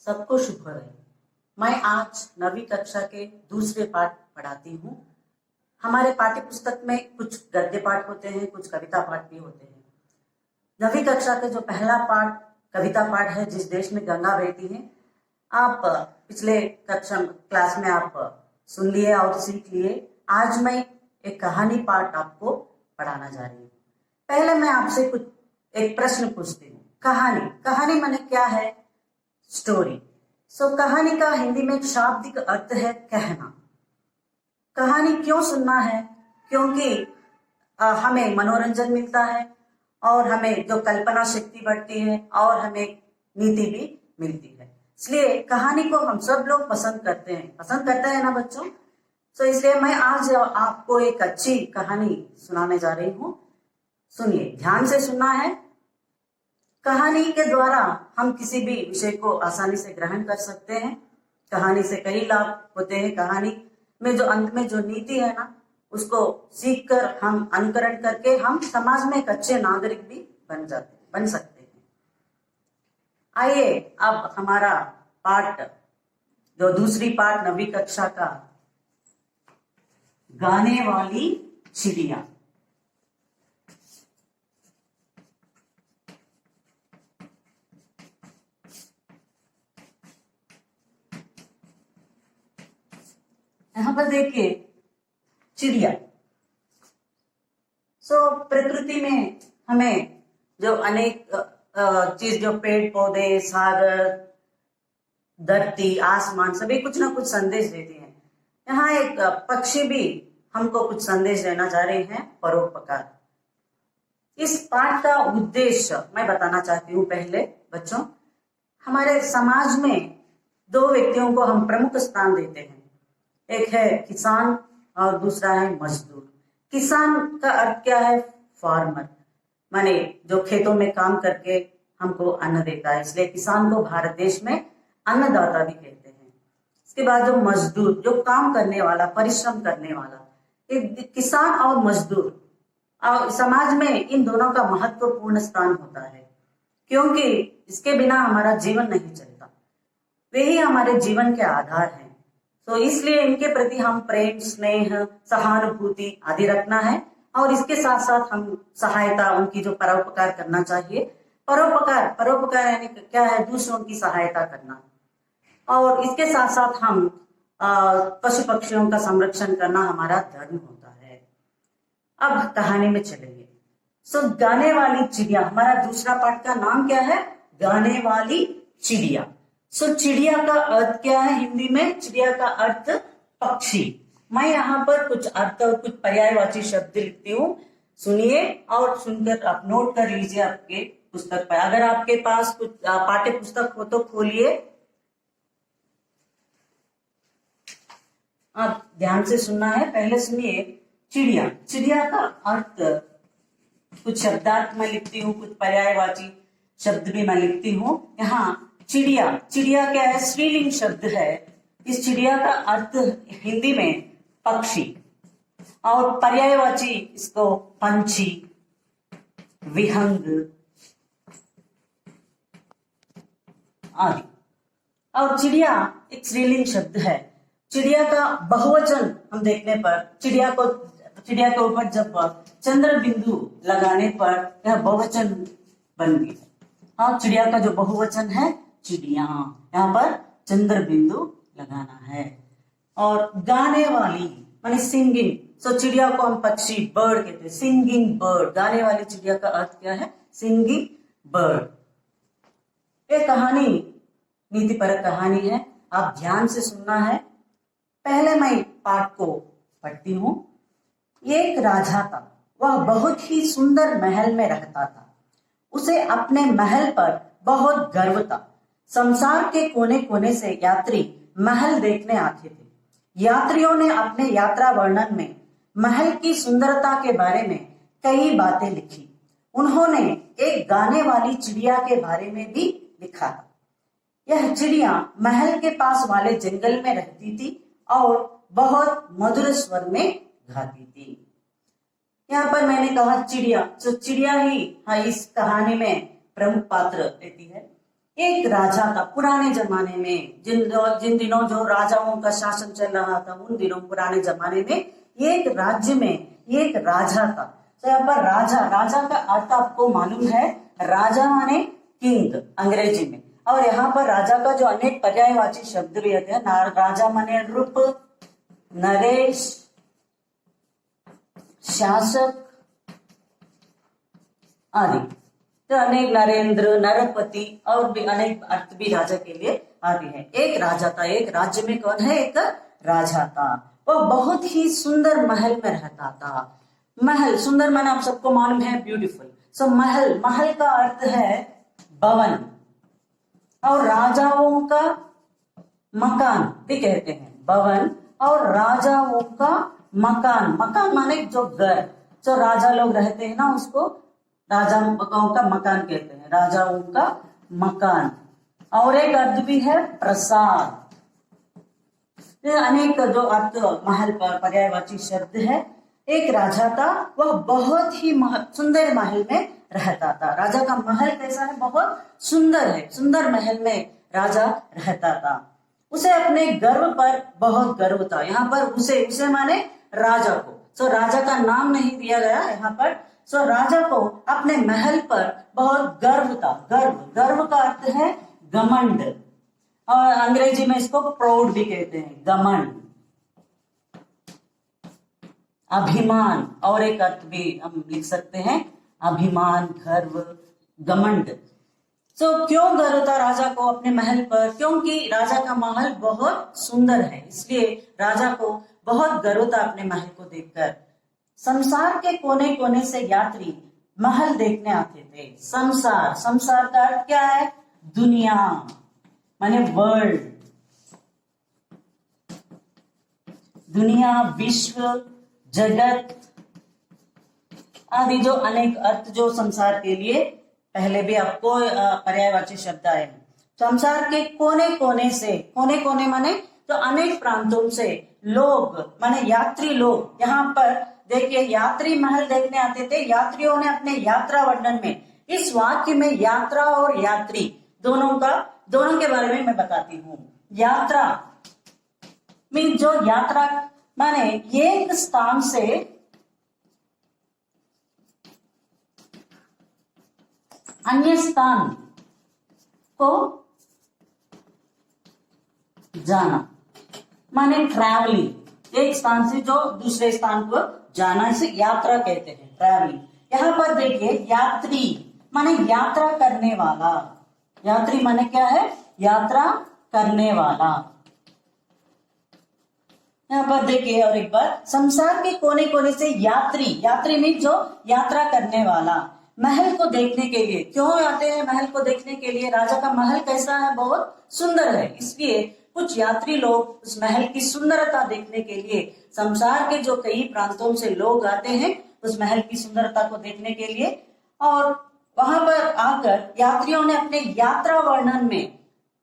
सबको शुभ रहे। मैं आज 9वीं कक्षा के दूसरे पाठ पढ़ाती हूँ। हमारे पाठ्य पुस्तक में कुछ गद्य पाठ होते हैं, कुछ कविता पाठ भी होते हैं। 9वीं कक्षा का जो पहला पाठ कविता पाठ है, जिस देश में गंगा बहती है, आप पिछले कक्षा क्लास में आप सुन लिए और सीख लिए। आज मैं एक कहानी पाठ आपको पढ़ाना जा रही हूँ। पहले मैं आपसे कुछ एक प्रश्न पूछती हूँ। कहानी माने क्या है? स्टोरी। कहानी का हिंदी में शाब्दिक अर्थ है कहना। कहानी क्यों सुनना है? क्योंकि हमें मनोरंजन मिलता है और हमें जो कल्पना शक्ति बढ़ती है और हमें नीति भी मिलती है। इसलिए कहानी को हम सब लोग पसंद करते हैं ना बच्चों? इसलिए मैं आज आपको एक अच्छी कहानी सुनाने जा रही हूँ। सुनिए, ध्यान से सुनना है। कहानी के द्वारा हम किसी भी विषय को आसानी से ग्रहण कर सकते हैं। कहानी से कई लाभ होते हैं। कहानी में जो अंत में जो नीति है ना, उसको सीखकर हम अनुकरण करके हम समाज में एक अच्छे नागरिक भी बन सकते हैं। आइए अब हमारा पाठ, जो दूसरी पाठ 9वीं कक्षा का, गाने वाली चिड़िया। यहां पर देखिए चिड़िया। प्रकृति में हमें जो अनेक चीज, जो पेड़ पौधे, सागर, धरती, आसमान, सभी कुछ ना कुछ संदेश देती हैं। यहाँ एक पक्षी भी हमको कुछ संदेश देना चाह रहे हैं, परोपकार। इस पाठ का उद्देश्य मैं बताना चाहती हूँ। पहले बच्चों, हमारे समाज में दो व्यक्तियों को हम प्रमुख स्थान देते हैं। एक है किसान और दूसरा है मजदूर। किसान का अर्थ क्या है? फार्मर, माने जो खेतों में काम करके हमको अन्न देता है, इसलिए किसान को भारत देश में अन्नदाता भी कहते हैं। इसके बाद जो मजदूर, जो काम करने वाला, परिश्रम करने वाला, एक किसान और मजदूर, और समाज में इन दोनों का महत्वपूर्ण स्थान होता है, क्योंकि इसके बिना हमारा जीवन नहीं चलता। वे ही हमारे जीवन के आधार हैं। इसलिए इनके प्रति हम प्रेम, स्नेह, सहानुभूति आदि रखना है, और इसके साथ साथ हम सहायता, उनकी जो परोपकार करना चाहिए। परोपकार यानी क्या है? दूसरों की सहायता करना। और इसके साथ साथ हम पशु पक्षियों का संरक्षण करना हमारा धर्म होता है। अब कहानी में चलेंगे। गाने वाली चिड़िया, हमारा दूसरा पाठ का नाम क्या है? गाने वाली चिड़िया। चिड़िया का अर्थ क्या है हिंदी में? चिड़िया का अर्थ पक्षी। मैं यहाँ पर कुछ अर्थ और कुछ पर्यायवाची शब्द लिखती हूँ। सुनिए और सुनकर आप नोट कर लीजिए आपके पुस्तक पर। अगर आपके पास कुछ पाठ्य पुस्तक हो तो खोलिए। आप ध्यान से सुनना है। पहले सुनिए चिड़िया का अर्थ, कुछ शब्दार्थ मैं लिखती हूँ, कुछ पर्यायवाची शब्द भी मैं लिखती हूँ। यहाँ चिड़िया क्या है? स्त्रीलिंग शब्द है। इस चिड़िया का अर्थ हिंदी में पक्षी, और पर्यायवाची इसको पंछी, विहंग आदि। और चिड़िया एक स्त्रीलिंग शब्द है। चिड़िया का बहुवचन हम देखने पर, चिड़िया के ऊपर जब चंद्र बिंदु लगाने पर यह बहुवचन बन गई। हाँ, चिड़िया का जो बहुवचन है चिड़िया, यहाँ पर चंद्र बिंदु लगाना है। और गाने वाली माने सिंगिंग। चिड़िया को हम पक्षी, बर्ड कहते हैं। सिंगिंग बर्ड, गाने वाली चिड़िया का अर्थ क्या है? Singing bird. ये कहानी नीतिपरक कहानी है, आप ध्यान से सुनना है। पहले मैं पाठ को पढ़ती हूँ। एक राजा था, वह बहुत ही सुंदर महल में रहता था। उसे अपने महल पर बहुत गर्व था। संसार के कोने कोने से यात्री महल देखने आते थे। यात्रियों ने अपने यात्रा वर्णन में महल की सुंदरता के बारे में कई बातें लिखी। उन्होंने एक गाने वाली चिड़िया के बारे में भी लिखा था। यह चिड़िया महल के पास वाले जंगल में रहती थी और बहुत मधुर स्वर में गाती थी। यहाँ पर मैंने कहा चिड़िया, चिड़िया ही इस कहानी में प्रमुख पात्र लेती है। एक राजा था पुराने जमाने में, जिन दिनों जो राजाओं का शासन चल रहा था, उन दिनों पुराने जमाने में एक राज्य में एक राजा था। तो यहाँ पर राजा, राजा का अर्थ आपको मालूम है, राजा माने किंग अंग्रेजी में, और यहाँ पर राजा का जो अनेक पर्यायवाची शब्द भी होते हैं। राजा माने नृप, नरेश, शासक आदि। तो अनेक नरेंद्र, नरपति और भी अनेक अर्थ भी राजा के लिए आते हैं। एक राजा था, एक राज्य में कौन है, एक राजा था। वो बहुत ही सुंदर महल में रहता था। महल, सुंदर माने आप सबको मालूम है ब्यूटीफुल। सो महल, महल का अर्थ है भवन, और राजाओं का मकान भी कहते हैं। भवन और राजाओं का मकान, मकान माने जो घर, जो राजा लोग रहते हैं ना, उसको राजाओं का मकान कहते हैं, राजाओं का मकान। और एक अर्थ भी है प्रसाद। अनेक जो अर्थ महल पर पर्यायवाची शब्द है। एक राजा था, वह बहुत ही सुंदर महल में रहता था। राजा का महल कैसा है, बहुत सुंदर है। सुंदर महल में राजा रहता था। उसे अपने गर्व पर बहुत गर्व था। यहाँ पर उसे माने राजा को। सो राजा का नाम नहीं दिया गया यहाँ पर। सो राजा को अपने महल पर बहुत गर्व था। गर्व का अर्थ है घमंड, और अंग्रेजी में इसको प्राउड भी कहते हैं, घमंड, अभिमान। और एक अर्थ भी हम लिख सकते हैं, अभिमान, गर्व, घमंड। सो क्यों गर्व था राजा को अपने महल पर? क्योंकि राजा का महल बहुत सुंदर है, इसलिए राजा को बहुत गर्व था अपने महल को देखकर। संसार के कोने कोने से यात्री महल देखने आते थे। संसार का अर्थ क्या है? दुनिया माने वर्ल्ड, दुनिया, विश्व, जगत आदि जो अनेक अर्थ जो संसार के लिए पहले भी आपको पर्यायवाची शब्द आए हैं। संसार के कोने कोने माने तो अनेक प्रांतों से लोग माने यात्री लोग यहाँ पर देखिए, यात्री महल देखने आते थे। यात्रियों ने अपने यात्रा वर्णन में, इस वाक्य में यात्रा और यात्री दोनों के बारे में मैं बताती हूँ। यात्रा मीन जो यात्रा माने एक स्थान से अन्य स्थान को जाना, माने ट्रैवलिंग। एक स्थान से जो दूसरे स्थान को जाना, इसे यात्रा कहते हैं, ट्रैवलिंग। यहाँ पर देखिए, यात्री माने यात्रा करने वाला। यात्री माने क्या है? यात्रा करने वाला। यहाँ पर देखिए और एक बार, संसार के कोने कोने से यात्री में जो यात्रा करने वाला महल को देखने के लिए। क्यों आते हैं महल को देखने के लिए? राजा का महल कैसा है? बहुत सुंदर है, इसलिए कुछ यात्री लोग उस महल की सुंदरता देखने के लिए, संसार के जो कई प्रांतों से लोग आते हैं उस महल की सुंदरता को देखने के लिए। और वहां पर आकर यात्रियों ने अपने यात्रा वर्णन में,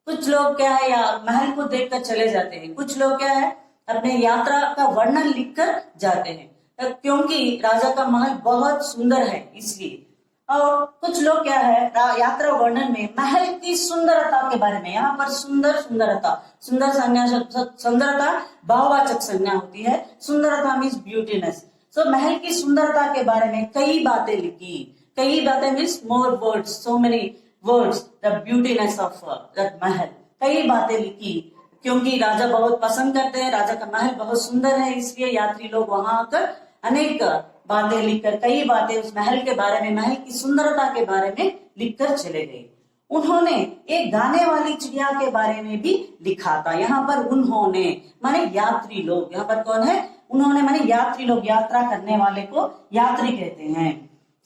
कुछ लोग क्या है महल को देखकर चले जाते हैं, कुछ लोग क्या है अपने यात्रा का वर्णन लिखकर जाते हैं, क्योंकि राजा का महल बहुत सुंदर है इसलिए। और कुछ लोग क्या है यात्रा वर्णन में महल की सुंदरता के बारे में, यहाँ पर सुंदरता भाववाचक संज्ञा होती है। सुंदरता मीन्स ब्यूटीनेस। सो महल की सुंदरता के बारे में कई बातें लिखी। कई बातें means more words, so many words, the beautiness of that महल। कई बातें लिखी क्योंकि राजा बहुत पसंद करते हैं, राजा का महल बहुत सुंदर है, इसलिए यात्री लोग वहां आकर अनेक बातें लिखकर, कई बातें उस महल के बारे में, महल की सुंदरता के बारे में लिखकर चले गए। उन्होंने एक गाने वाली चिड़िया के बारे में भी लिखा था। यहाँ पर उन्होंने माने यात्री लोग, यहाँ पर कौन है? उन्होंने माने यात्री लोग, यात्रा करने वाले को यात्री कहते हैं।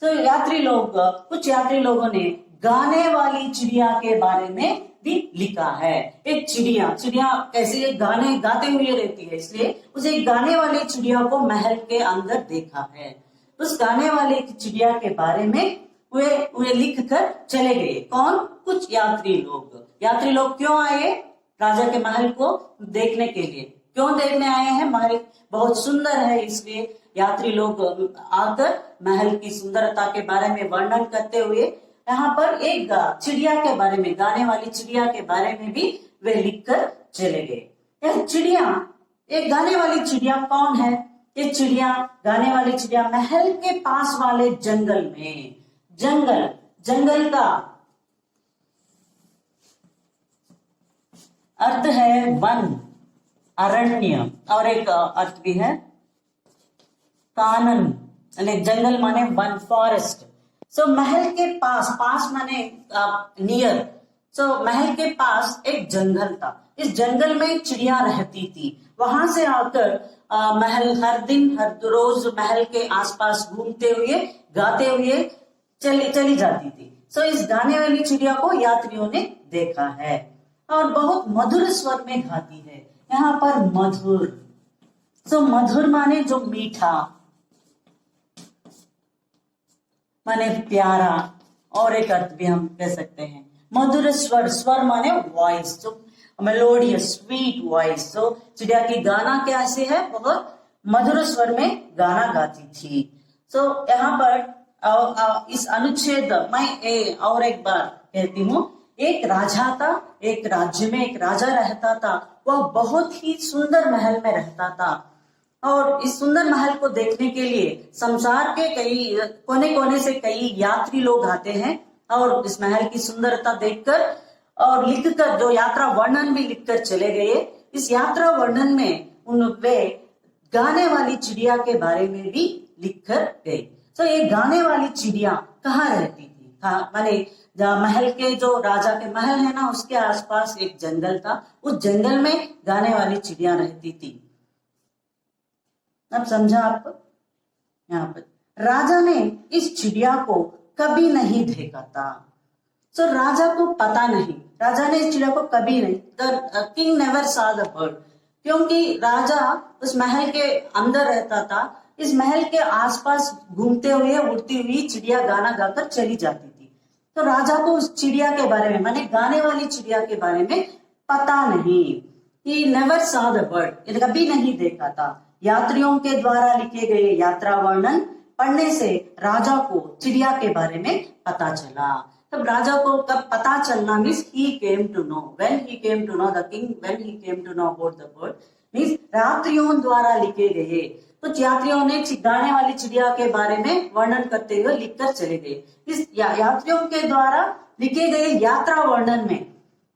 तो यात्री लोग, कुछ यात्री लोगों ने गाने वाली चिड़िया के बारे में भी लिखा है। एक चिड़िया कैसे गाने गाते हुए रहती है, इसलिए उसे गाने वाली चिड़िया को महल के अंदर देखा है। उस गाने वाली चिड़िया के बारे में वे लिख कर चले गए। कौन? कुछ यात्री लोग क्यों आए? राजा के महल को देखने के लिए। क्यों देखने आए हैं? महल बहुत सुंदर है, इसलिए यात्री लोग आकर महल की सुंदरता के बारे में वर्णन करते हुए यहाँ पर एक चिड़िया के बारे में, गाने वाली चिड़िया के बारे में भी वे लिखकर चले गए। यह चिड़िया, एक गाने वाली चिड़िया कौन है? ये चिड़िया, गाने वाली चिड़िया महल के पास वाले जंगल में, जंगल का अर्थ है वन, अरण्य, और एक अर्थ भी है कानन, यानी जंगल माने वन, फॉरेस्ट। सो महल के पास माने नियर। सो महल के पास एक जंगल था, इस जंगल में चिड़िया रहती थी। वहां से आकर महल हर रोज महल के आसपास घूमते हुए, गाते हुए चली जाती थी। सो इस गाने वाली चिड़िया को यात्रियों ने देखा है और बहुत मधुर स्वर में गाती है। यहाँ पर मधुर, सो मधुर माने जो मीठा, माने प्यारा, और एक अर्थ भी हम कह सकते हैं मधुर स्वर। स्वर माने वॉइस, जो मेलोडियस स्वीट वॉइस। तो चिड़िया की गाना कैसे है? बहुत मधुर स्वर में गाना गाती थी। सो यहाँ पर इस अनुच्छेद मैं और एक बार कहती हूँ, एक राजा था, एक राज्य में एक राजा रहता था। वह बहुत ही सुंदर महल में रहता था और इस सुंदर महल को देखने के लिए संसार के कई कोने कोने से कई यात्री लोग आते हैं और इस महल की सुंदरता देखकर और लिखकर, जो यात्रा वर्णन भी लिखकर चले गए। इस यात्रा वर्णन में वे गाने वाली चिड़िया के बारे में भी लिखकर गए। तो ये गाने वाली चिड़िया कहाँ रहती थी? माने महल के, जो राजा के महल है ना, उसके आसपास एक जंगल था। उस जंगल में गाने वाली चिड़िया रहती थी। अब समझा आप? यहाँ पर राजा ने इस चिड़िया को कभी नहीं देखा था। तो राजा को पता नहीं, राजा ने इस चिड़िया को कभी नहीं, the king never saw the bird, क्योंकि राजा उस महल के अंदर रहता था। इस महल के आसपास घूमते हुए उड़ती हुई चिड़िया गाना गाकर चली जाती थी। तो राजा को उस चिड़िया के बारे में, माने गाने वाली चिड़िया के बारे में पता नहीं। He never saw the bird, कभी नहीं देखा था। यात्रियों के द्वारा लिखे गए यात्रा वर्णन पढ़ने से राजा को चिड़िया के बारे में पता चला। तब राजा को कब पता चलना means he came to know, when he came to know the king, when he came to know about the bird, means यात्रियों द्वारा लिखे गए। तो यात्रियों ने गाने वाली चिड़िया के बारे में वर्णन करते हुए लिखकर चले गए। इस यात्रियों के द्वारा लिखे गए यात्रा वर्णन में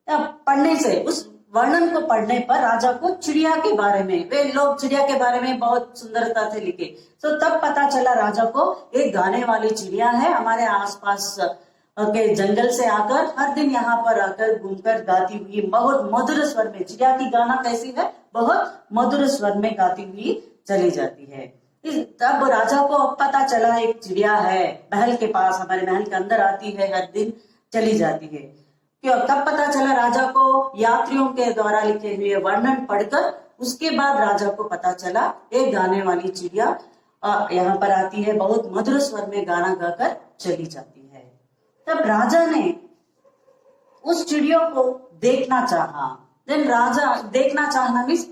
पढ़ने से, उस वर्णन को पढ़ने पर राजा को चिड़िया के बारे में, वे लोग चिड़िया के बारे में बहुत सुंदरता से लिखे। तो तब पता चला राजा को एक गाने वाली चिड़िया है, हमारे आसपास के जंगल से आकर हर दिन यहाँ पर आकर घूमकर गाती हुई बहुत मधुर स्वर में, चिड़िया की गाना कैसी है? बहुत मधुर स्वर में गाती हुई चली जाती है। तब राजा को पता चला एक चिड़िया है महल के पास, हमारे महल के अंदर आती है, हर दिन चली जाती है। क्यों? तब पता चला राजा को यात्रियों के द्वारा लिखे हुए वर्णन पढ़कर। उसके बाद राजा को पता चला एक गाने वाली चिड़िया यहाँ पर आती है, बहुत मधुर स्वर में गाना गाकर चली जाती है। तब राजा ने उस चिड़िया को देखना चाहा। देन राजा देखना चाहना means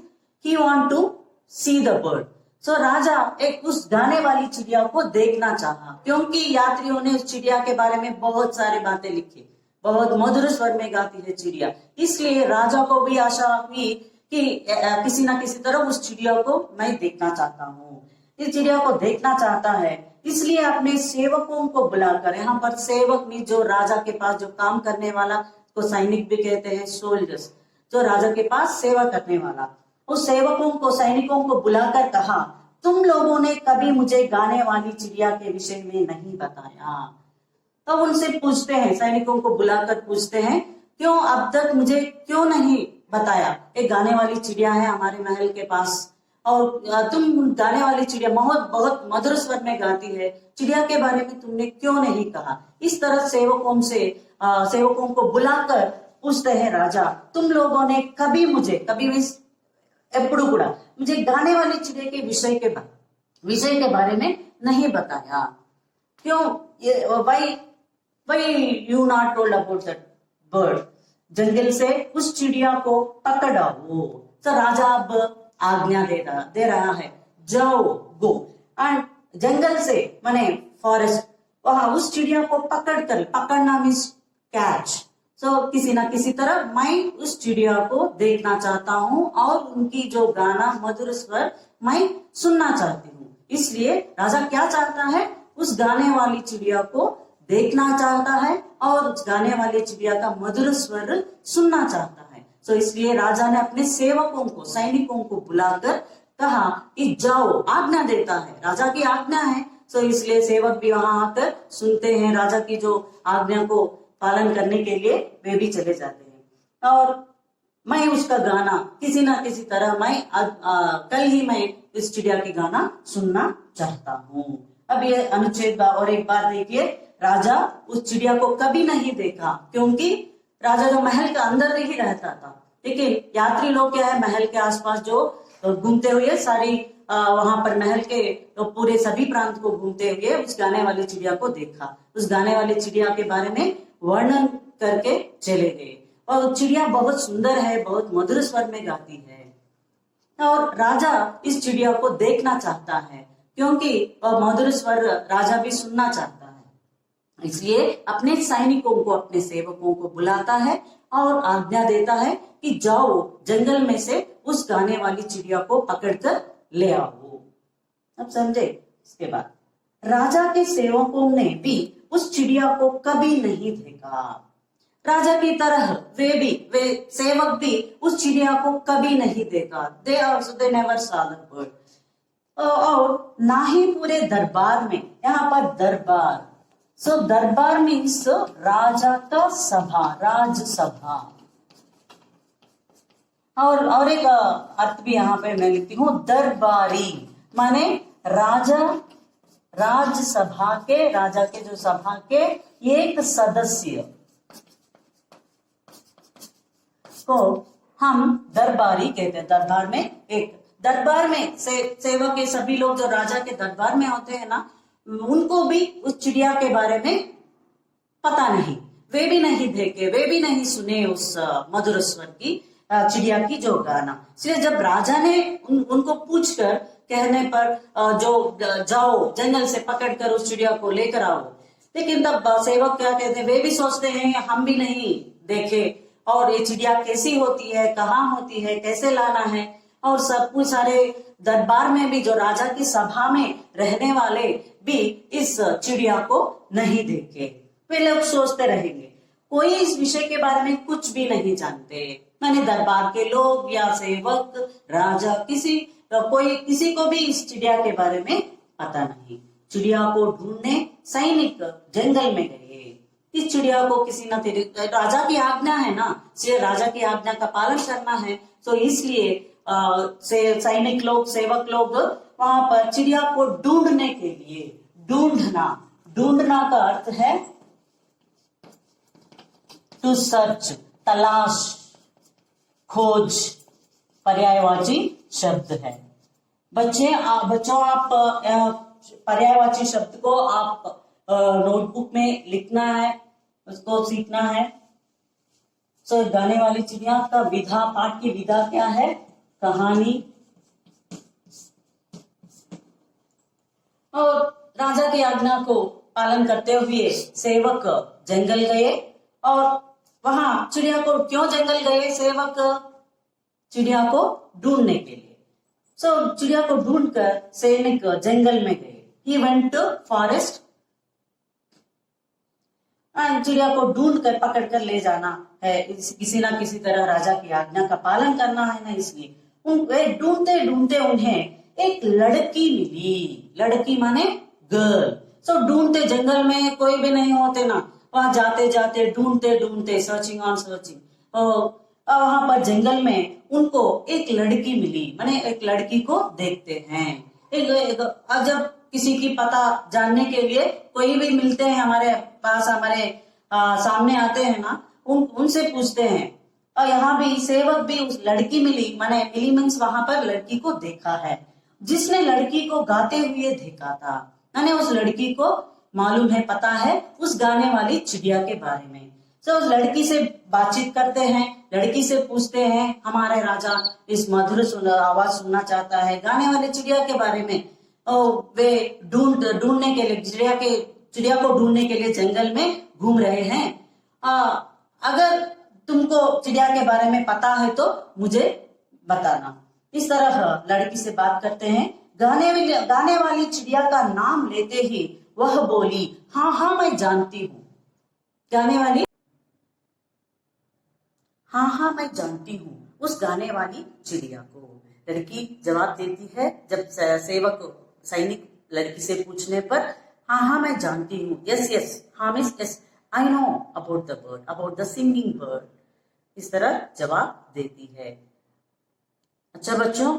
he want to see the bird. So राजा एक उस गाने वाली चिड़िया को देखना चाहा, क्योंकि यात्रियों ने उस चिड़िया के बारे में बहुत सारी बातें लिखी, बहुत मधुर स्वर में गाती है चिड़िया। इसलिए राजा को भी आशा हुई कि किसी ना किसी तरह उस चिड़िया को मैं देखना चाहता हूँ, इस चिड़िया को देखना चाहता है। इसलिए अपने सेवकों को बुलाकर, यहाँ पर सेवक भी जो राजा के पास जो काम करने वाला, को सैनिक भी कहते हैं, सोल्जर्स, जो राजा के पास सेवा करने वाला, उस सेवकों को, सैनिकों को बुलाकर कहा, तुम लोगों ने कभी मुझे गाने वाली चिड़िया के विषय में नहीं बताया। तब उनसे पूछते हैं, सैनिकों को बुलाकर पूछते हैं, क्यों अब तक मुझे क्यों नहीं बताया? एक गाने वाली चिड़िया है हमारे महल के पास और तुम गाने वाली चिड़िया बहुत मधुर स्वर में गाती है, चिड़िया के बारे में तुमने क्यों नहीं कहा? इस तरह सेवकों को बुलाकर पूछते हैं राजा, तुम लोगों ने कभी एప్పుడు కూడా मुझे गाने वाली चिड़िया के विषय के बारे में नहीं बताया। क्यों? Why you not told about that bird? जंगल से उस चिड़िया को पकड़ाओ। तो राजा अब आज्ञा दे रहा है, जाओ, गो। एंड जंगल से माने फॉरेस्ट, वहां उस चिड़िया को पकड़ना मीन्स कैच। सो किसी ना किसी तरह मैं उस चिड़िया को देखना चाहता हूँ और उनकी जो गाना मधुर स्वर मैं सुनना चाहती हूँ। इसलिए राजा क्या चाहता है, उस गाने वाली चिड़िया को देखना चाहता है और उस गाने वाली चिड़िया का मधुर स्वर सुनना चाहता है। सो इसलिए राजा ने अपने सेवकों को, सैनिकों को बुलाकर कहा कि जाओ, आज्ञा देता है, राजा की आज्ञा है। सो इसलिए सेवक भी वहां आकर सुनते हैं, राजा की जो आज्ञा को पालन करने के लिए वे भी चले जाते हैं। और मैं उसका गाना किसी ना किसी तरह कल ही मैं इस चिड़िया की गाना सुनना चाहता हूँ। अब ये अनुच्छेद और एक बार देखिए, राजा उस चिड़िया को कभी नहीं देखा क्योंकि राजा जो महल के अंदर ही रहता था, लेकिन यात्री लोग क्या है, महल के आसपास जो घूमते हुए सारी वहां पर महल के तो पूरे सभी प्रांत को घूमते हुए उस गाने वाली चिड़िया को देखा। उस गाने वाली चिड़िया के बारे में वर्णन करके चले गए और चिड़िया बहुत सुंदर है, बहुत मधुर स्वर में गाती है और राजा इस चिड़िया को देखना चाहता है क्योंकि वह मधुर स्वर राजा भी सुनना चाहता है। इसलिए अपने सैनिकों को, अपने सेवकों को बुलाता है और आज्ञा देता है कि जाओ जंगल में से उस गाने वाली चिड़िया को पकड़कर ले आओ। अब समझे। इसके बाद राजा के सेवकों ने भी उस चिड़िया को कभी नहीं देखा। राजा की तरह वे सेवक भी उस चिड़िया को कभी नहीं देखा। They never saw the bird. और ना ही पूरे दरबार में, यहाँ पर दरबार, सो दरबार मीन्स राजा का सभा, राजसभा। और एक अर्थ भी यहाँ पे मैं लिखती हूँ, दरबारी माने राजा, राजसभा के, राजा के जो सभा के एक सदस्य को हम दरबारी कहते हैं। दरबार में सेवक के सभी लोग जो राजा के दरबार में होते हैं ना, उनको भी उस चिड़िया के बारे में पता नहीं, वे भी नहीं देखे, वे भी नहीं सुने उस मधुर स्वर की चिड़िया की जो गाना। इसलिए जब राजा ने उनको पूछकर कहने पर जो जाओ जंगल से पकड़कर उस चिड़िया को लेकर आओ, लेकिन तब सेवक क्या कहते हैं, वे भी सोचते हैं हम भी नहीं देखे और ये चिड़िया कैसी होती है, कहाँ होती है, कैसे लाना है। और सब कुछ सारे दरबार में भी जो राजा की सभा में रहने वाले भी इस चिड़िया को नहीं देखे। वे लोग सोचते रहेंगे, कोई इस विषय के बारे में कुछ भी नहीं जानते। मैंने दरबार के लोग या सेवक, राजा, किसी को भी इस चिड़िया के बारे में पता नहीं। चिड़िया को ढूंढने सैनिक जंगल में गए। इस चिड़िया को किसी न राजा की आज्ञा है ना, इसलिए राजा की आज्ञा का पालन करना है। तो इसलिए सैनिक लोग, सेवक लोग वहां पर चिड़िया को ढूंढने के लिए, ढूंढना का अर्थ है टू सर्च, तलाश, खोज, पर्यायवाची शब्द है। बच्चों आप पर्यायवाची शब्द को आप नोटबुक में लिखना है, उसको सीखना है। सो गाने वाली चिड़िया का विधा, पाठ की विधा क्या है, कहानी। और राजा की आज्ञा को पालन करते हुए सेवक जंगल गए और वहां चिड़िया को क्यों जंगल गए सेवक, चिड़िया को ढूंढने के लिए। सो चिड़िया को ढूंढकर सैनिक जंगल में गए। He went to forest. चिड़िया को ढूंढ कर पकड़ कर ले जाना है, किसी ना किसी तरह राजा की आज्ञा का पालन करना है ना, इसलिए ढूंढते ढूंढते उन्हें एक लड़की मिली। लड़की माने गर्ल। सो ढूंढते, जंगल में कोई भी नहीं होते ना, वहां जाते जाते ढूंढते सर्चिंग ऑन सर्चिंग, वहां पर जंगल में उनको एक लड़की मिली। माने एक लड़की को देखते हैं। जब किसी की पता जानने के लिए कोई भी मिलते हैं हमारे पास, हमारे सामने आते हैं ना, उनसे पूछते हैं। और यहाँ भी सेवक भी उस लड़की मिली, माने मिली मीन्स वहां पर लड़की को देखा है, जिसने लड़की को गाते हुए देखा था। माने उस लड़की को मालूम है, पता है उस गाने वाली चिड़िया के बारे में। तो उस लड़की से बातचीत करते हैं, लड़की से पूछते हैं, हमारे राजा इस मधुर आवाज सुनना चाहता है गाने वाली चिड़िया के बारे में। वे ढूंढने के लिए, चिड़िया को ढूंढने के लिए जंगल में घूम रहे हैं। अगर तुमको चिड़िया के बारे में पता है तो मुझे बताना। इस तरह लड़की से बात करते हैं। गाने वाली चिड़िया का नाम लेते ही वह बोली, हाँ हाँ मैं जानती हूँ। गाने वाली, हाँ हाँ मैं जानती हूँ उस गाने वाली चिड़िया को। लड़की जवाब देती है जब सैनिक लड़की से पूछने पर, हाँ हाँ मैं जानती हूँ, यस यस, हाँ miss yes, I know about the bird, about the singing bird. इस तरह जवाब देती है। अच्छा बच्चों,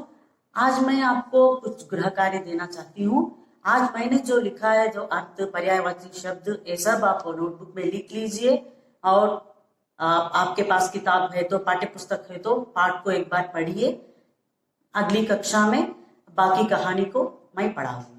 आज मैं आपको कुछ गृह कार्य देना चाहती हूँ। आज मैंने जो लिखा है, जो अर्थ, पर्यायवाची शब्द, ये सब आप नोटबुक में लिख लीजिए। और आपके पास किताब है तो, पाठ्य पुस्तक है तो पाठ को एक बार पढ़िए। अगली कक्षा में बाकी कहानी को मैं पढ़ाऊंगी।